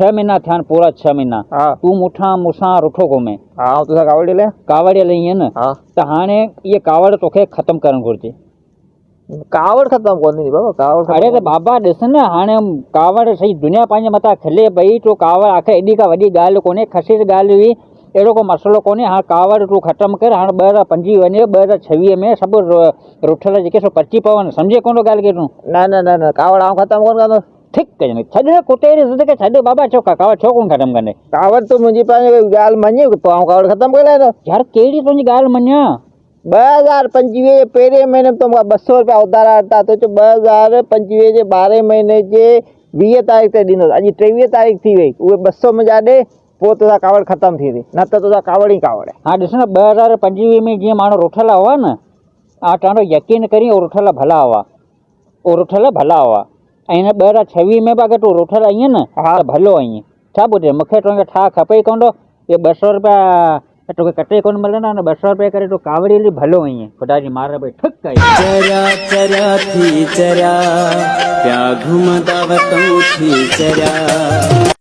6 महीना थिया पूरा 6 महीना हाँ तू मुठा मूसा रुठो घुमे हाँ तुझा कावड़ ले कावड़ लई न हाँ त हाणे ये कावड़ तोखे खत्म करण घुर्जे कावड़ खत्म कोन्हे बाबा कावड़ खत्म अरे त बाबा ॾिस न हाणे कावड़ सही दुनिया पंहिंजे मथां खिले पई तो कावड़ आख़िर एॾी का वॾी ॻाल्हि कोन्हे ख़सीस ॻाल्हि हुई अहिड़ो को मसइलो कोन्हे हाणे कावड़ तूं ख़तमु कर हाणे 2025 वञे 2026 में सभु रुठल जेके सो पची पवनि सम्झे कोन ॻाल्हि खे तूं न न न न कावड़ आउं खत्म कोन कंदो ठीकु कजांइ छॾ न कुते जी ज़िद खे छॾ बाबा छो कावड़ छो कोन ख़तमु कंदे कावड़ तूं मुंहिंजी पंहिंजी ॻाल्हि मञी तो आउं कावड़ ख़त्म करे लाहींदो यार कहिड़ी तुंहिंजी ॻाल्हि मञां 2025 जे पहिरें महीने में तो मूंखां 200 रुपया उधारा वरिता तो 2025 जे 12 महीने जे 20 तारीख़ ते ॾींदुसि अॼु 23 तारीख़ थी वई उहे 200 मुंहिंजा ॾे पोइ तुंहिंजा कावड़ ख़त्म थी वेंदी न त तुंहिंजा कावड़ ई कावड़ आहे हा ॾिस न 2025 में जीअं माण्हू रुठल हुआ न तव्हांजो यकीन करी उहो रुठल भला हुआ उहो रुठल भला हुआ ऐं हिन 2026 में बि अगरि तूं रुठल आईं न त भलो आईं छा ॿुधे मूंखे तुंहिंजो ठा खपे ई कोन थो इहे 200 रुपया तोखे कटे कोन मिलंदा न 200 रुपया करे तूं कावड़ी हली भलो आईं ख़ुदा जी मार भई ठक कई चरा चरा थी चरा प्या घुमदा वतूं थी चरा